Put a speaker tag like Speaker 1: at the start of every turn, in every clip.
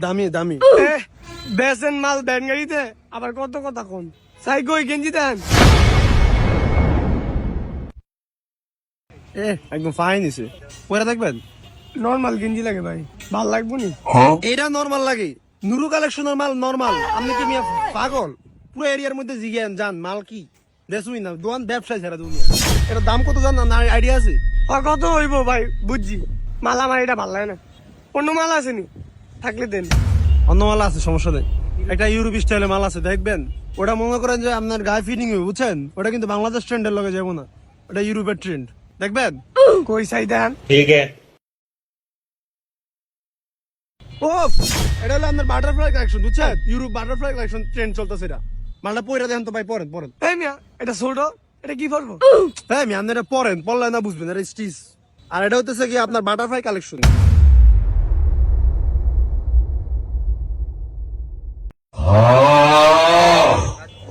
Speaker 1: দামি দামি।
Speaker 2: বেসেন মাল দেন গাড়িতে আবার কত কথা কোন চাই কই গেঞ্জি দেন।
Speaker 1: একদম ফাইন হয়েছে, পরে দেখবেন।
Speaker 2: নর্মাল গেঞ্জি লাগে ভাই, ভাল লাগবো নি?
Speaker 1: এটা নরমাল লাগে, নুরু কালেকশনের মাল নরমাল। আপনি কি মিয়া পাগল? পুরো এরিয়ার মধ্যে জিজ্ঞেন জান মাল কি দেখুই না, দোকান ব্যবসায় ছাড়া দুনিয়া। এটা দাম কত জান না আইডিয়া আছে?
Speaker 2: কত হইব ভাই বুঝছি, মাল আমার এটা ভাল লাগে না। অন্য মাল আছে নি থাকলে দেন।
Speaker 1: অন্য মাল আছে, সমস্যা নেই। একটা ইউরোপ স্টাইলের মাল আছে দেখবেন, ওটা মনে করেন যে আপনার গায়ে ফিটিং হবে বুঝছেন। ওটা কিন্তু বাংলাদেশ ট্রেন্ডের লগে যাবো না, ওটা ইউরোপের ট্রেন্ড দেখবেন।
Speaker 2: কই চাই দেন।
Speaker 1: ও এটা হলো আপনার বাটারফ্লাই কালেকশন বুঝছেন, ইউরোপ বাটারফ্লাই কালেকশন ট্রেন্ড চলতেছে। এটা মালটা পরে দেখেন তো ভাই, পরেন পরেন।
Speaker 2: এই মিয়া এটা ছোট, এটা কি করবো?
Speaker 1: হ্যাঁ আমি আপনার এটা পরেন, পড়লে না বুঝবেন, এটা স্টিচ। আর এটা হচ্ছে কি আপনার বাটারফ্লাই কালেকশন।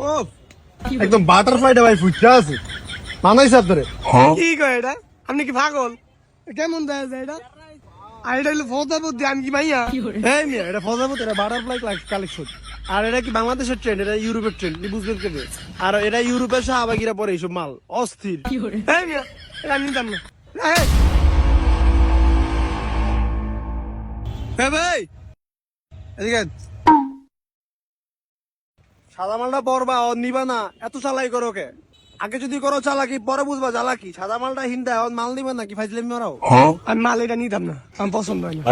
Speaker 1: ও একদম বাটারফ্লাইটা ভাই ফুটটা আছে, মানাইছে আপনারে।
Speaker 2: কি কয় এটা? আপনি কি পাগল? কেমন দেয়া যায় এটা? আর এটা হলো ফোদা বুদ্ধি, আমি কি মাইয়া?
Speaker 1: এই মিয়া এটা ফজাবত, এটা বাটারফ্লাই কালেকশন। আর এটা কি বাংলাদেশের ট্রেন্ড, এটা ইউরোপের ট্রেন্ড, বুঝবেন কেবে। আর এটা ইউরোপের শাহবাগিরা পরে এইসব মাল অস্থির।
Speaker 2: এই মিয়া এটা আমি নিতাম না। এই,
Speaker 1: হ্যাঁ ভাই এদিকে আয়। সাদা মালটা পরবা ও নিবা না, এত চালাই করো কে? আগে যদি করো চালাকি পরে বুঝবা চালাকি। সাদা মালটা হিন্দা মাল নিবা নাকি ফাইজলামি মারাও?
Speaker 2: আমি মাল এটা নিতাম না, আমার পছন্দ হয় না।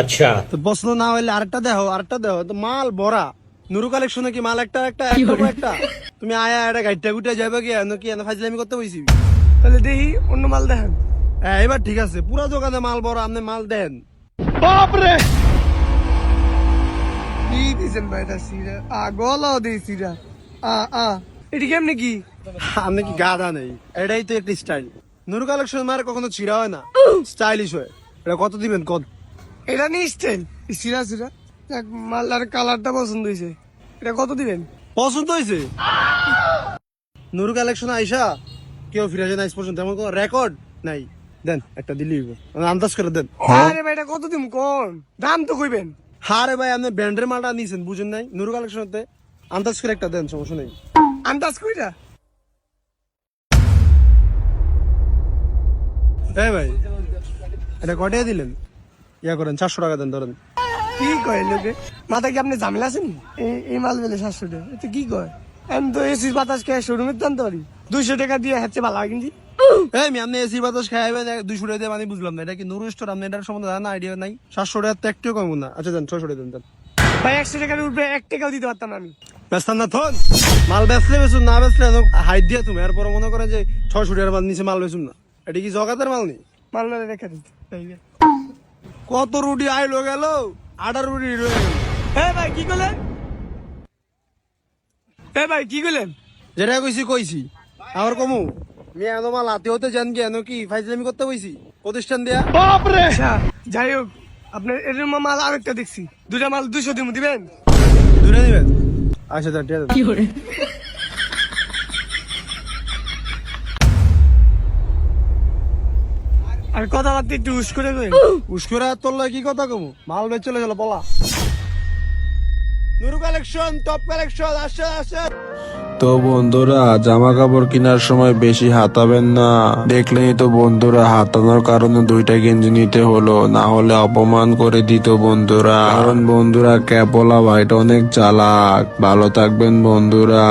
Speaker 1: তো পছন্দ না হইলে আরেকটা দেখো, আরেকটা দেখো তো মাল ভরা। নুরু কালেকশনে কি মাল একটা একটা একটা তুমি আয়া এটা গাইটা গুটা যাবে কি কি ফাইজলামি করতে বইছি।
Speaker 2: তাহলে দেখি অন্য মাল দেখেন।
Speaker 1: হ্যাঁ এবার ঠিক আছে, পুরো দোকানে মাল ভরা, আপনি মাল দেন।
Speaker 2: বাপরে কি দিয়েছেন ভাই? এটা সিরা গলাও দিই সিরা। এটি কেমনি কি?
Speaker 1: আপনি কি গাধা নেই? এটাই তো একটা স্টাইল। নুরু কালেকশন মার কখনো ছিড়া হয় না, স্টাইলিশ হয়। এটা কত দিবেন কত?
Speaker 2: এটা নিয়ে স্টাইল সিরা সিরা। মালটার কালারটা পছন্দ হয়েছে, এটা কত দিবেন?
Speaker 1: পছন্দ হয়েছে? নুরু কালেকশন আইসা কেউ ফিরে যায় না আজ পর্যন্ত, এমন কোন রেকর্ড নাই। দেন একটা দিলি আন্দাজ করে দেন।
Speaker 2: আরে ভাই এটা কত দিম কোন? দাম তো কইবেন।
Speaker 1: হারে ভাই আপনি ব্র্যান্ডের মালটা নিয়েছেন বুঝেন নাই, নুরু কালেকশনতে আন্দাজ করে একটা দেন, সমস্যা নেই।
Speaker 2: আন্দাজ কইরা
Speaker 1: এই ভাই এটা কটাই দিলেন? ইয়া করেন 400 টাকা দেন ধরেন।
Speaker 2: কি কয় লোকে? মাথা কি আপনি ঝামেলা আছেন? এই মাল বেলে 700 টাকা, এটা কি কয়? আমি তো এসি বাতাস খেয়ে শোরুমে টানতে পারি, 200 টাকা দিয়ে হচ্ছে ভালো হয় কিন্তু।
Speaker 1: এই আপনি এসি বাতাস খাইবেন 200 টাকা দিয়ে, মানে বুঝলাম না এটা কি নুরু স্টোর? আপনি এটার সম্বন্ধে জানা আইডিয়া নাই। 700 টাকা তো একটু কম না। আচ্ছা দেন 600 টাকা দেন।
Speaker 2: ভাই 100 টাকার উপরে 1 টাকাও দিতে পারতাম না আমি।
Speaker 1: বেচতাম না থন, মাল বেচলে বেচুন, না বেচলে হাইট দিয়ে তুমি এরপর মনে করে যে 600 টাকার মাল নিচে মাল বেচুন না। এটা কি জগাতের মাল নেই?
Speaker 2: মাল না রেখে দিতে।
Speaker 1: কত রুটি আইলো গেল, 8 রুটি রয়ে গেল।
Speaker 2: হ্যাঁ ভাই কি করলেন? হ্যাঁ ভাই কি করলেন?
Speaker 1: যেটা কইছি কইছি আমার কমু। মেয়ে এনো মাল হাতে হতে জান কি এনো কি ফাইজলামি করতে কইছি প্রতিষ্ঠান দেয়া।
Speaker 2: বাপরে যাই হোক, আপনার এর মাল আরেকটা দেখছি, দুটা মাল 200 দিবেন?
Speaker 1: দূরে দিবেন। আচ্ছা দেন ঠিক আছে।
Speaker 2: আর কথাবার্তা একটু উস করে কই।
Speaker 1: উস্কুরা তোর কি কথা কমু, মাল বেচ চলে গেল বলা। নুরু কালেকশন টপ কালেকশন আসে আসে।
Speaker 3: তো বন্ধুরা জামা কাপড় কেনার সময় বেশি হাতাবেন না। দেখলেই তো বন্ধুরা, হাতানোর কারণে 2টা গেঞ্জি নিতে হলো, না হলে অপমান করে দিত বন্ধুরা। কারণ বন্ধুরা ক্যাপলা ভাইটা অনেক চালাক। ভালো থাকবেন বন্ধুরা।